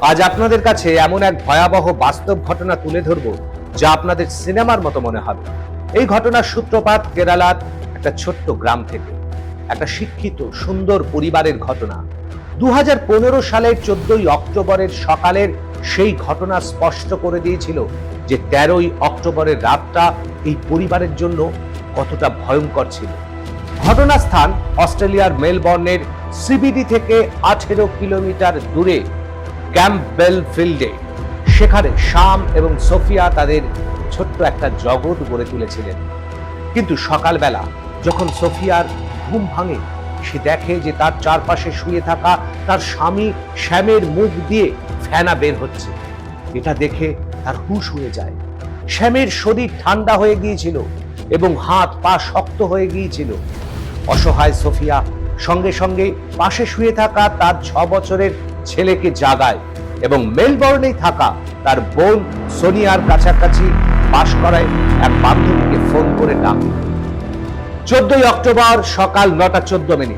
আজ আপনাদের কাছে এমন এক ভয়াবহ বাস্তব ঘটনা তুলে ধরব যা আপনাদের সিনেমার মতো মনে হবে। এই ঘটনার সূত্রপাত কেরালার একটা ছোট্ট গ্রাম থেকে, একটা শিক্ষিত সুন্দর পরিবারের ঘটনা। 2015 সালের 14ই অক্টোবরের সকালের সেই ঘটনা স্পষ্ট করে দিয়েছিল যে 13ই অক্টোবরের রাতটা এই পরিবারের জন্য কতটা ভয়ঙ্কর ছিল। ঘটনাস্থান অস্ট্রেলিয়ার মেলবর্নের সিবিডি থেকে 18 কিলোমিটার দূরে ক্যাম্পবেল ফিল্ডে। সেখানে শাম এবং সোফিয়া তাদের ছোট্ট একটা জগৎ গড়ে তুলেছিলেন। কিন্তু সকালবেলা যখন সোফিয়ার ঘুম ভাঙে, সে দেখে যে তার চারপাশে শুয়ে থাকা তার স্বামী শ্যামের মুখ দিয়ে ফেনা বের হচ্ছে। এটা দেখে তার হুঁশ উড়ে যায়। শ্যামের শরীর ঠান্ডা হয়ে গিয়েছিল এবং হাত পা শক্ত হয়ে গিয়েছিল। অসহায় সোফিয়া সঙ্গে সঙ্গে পাশে শুয়ে থাকা তার 6 বছরের ছেলেকে জাগায় এবং মেলবর্নেই থাকা তার বোন সোনিয়ার কাছাকাছি বাস করায় এক বান্ধবীকে ফোন করে ডাকে। 14ই অক্টোবর সকাল 9:14।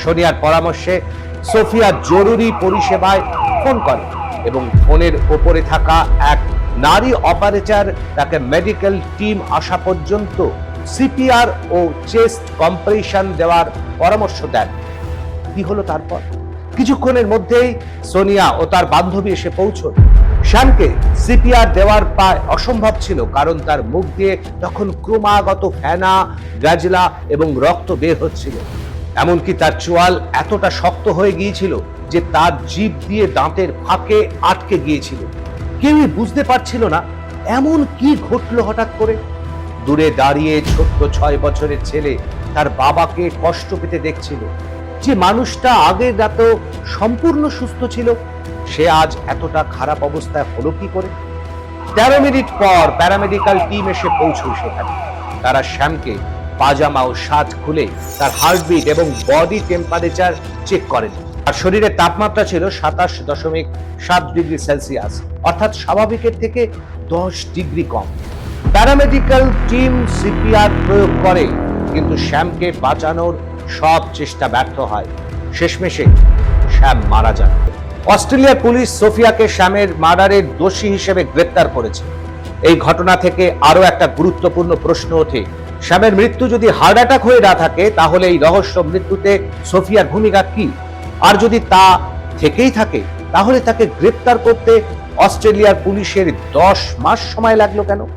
সোনিয়ার পরামর্শে সোফিয়া জরুরি পরিষেবায় ফোন করে এবং ফোনের ওপরে থাকা এক নারী অপারেটর তাকে মেডিকেল টিম আসা পর্যন্ত সিপিআর ও চেস্ট কম্প্রেশন দেওয়ার পরামর্শ দেন। কি হলো তারপর? কিছুক্ষণের মধ্যেই সোনিয়া ও তার বান্ধবী এসে পৌঁছল। শ্যামকে সিপিআর দেওয়ার প্রায় অসম্ভব ছিল, কারণ তার মুখ দিয়ে তখন ক্রমাগত ফেনা, গাজলা এবং রক্ত বের হচ্ছিল। এমনকি তার চোয়াল এতটা শক্ত হয়ে গিয়েছিল যে তার জিভ দিয়ে দাঁতের ফাঁকে আটকে গিয়েছিল। কেউই বুঝতে পারছিল না এমন কি ঘটলো হঠাৎ করে। দূরে দাঁড়িয়ে ছোট্ট 6 বছরের ছেলে তার বাবাকে কষ্ট পেতে দেখছিল। যে মানুষটা আগের রাতেও সম্পূর্ণ সুস্থ ছিল, সে আজ এতটা খারাপ অবস্থায় হলো কি করে? 13 মিনিট পর প্যারামেডিক্যাল টিম এসে পৌঁছল সেখানে। তারা শ্যামকে পাজামা ও শার্ট খুলে তার হার্টবিট এবং বডি টেম্পারেচার চেক করেন। আর শরীরের তাপমাত্রা ছিল 27.7 ডিগ্রি সেলসিয়াস, অর্থাৎ স্বাভাবিকের থেকে 10 ডিগ্রি কম। প্যারামেডিক্যাল টিম সিপিআর প্রয়োগ করে, কিন্তু শ্যামকে বাঁচানোর সব চেষ্টা ব্যর্থ হয়। শেষমেশে শ্যাম মারা যান। অস্ট্রেলিয়ার পুলিশ সোফিয়াকে শ্যামের মার্ডারের দোষী হিসেবে গ্রেপ্তার করেছে। এই ঘটনা থেকে আরো একটা গুরুত্বপূর্ণ প্রশ্ন ওঠে। শ্যামের মৃত্যু যদি হার্ট অ্যাটাক হয়ে না থাকে, তাহলে এই রহস্য মৃত্যুতে সোফিয়ার ভূমিকা কি? আর যদি তা থেকেই থাকে, তাহলে তাকে গ্রেপ্তার করতে অস্ট্রেলিয়ার পুলিশের 10 মাস সময় লাগলো কেন?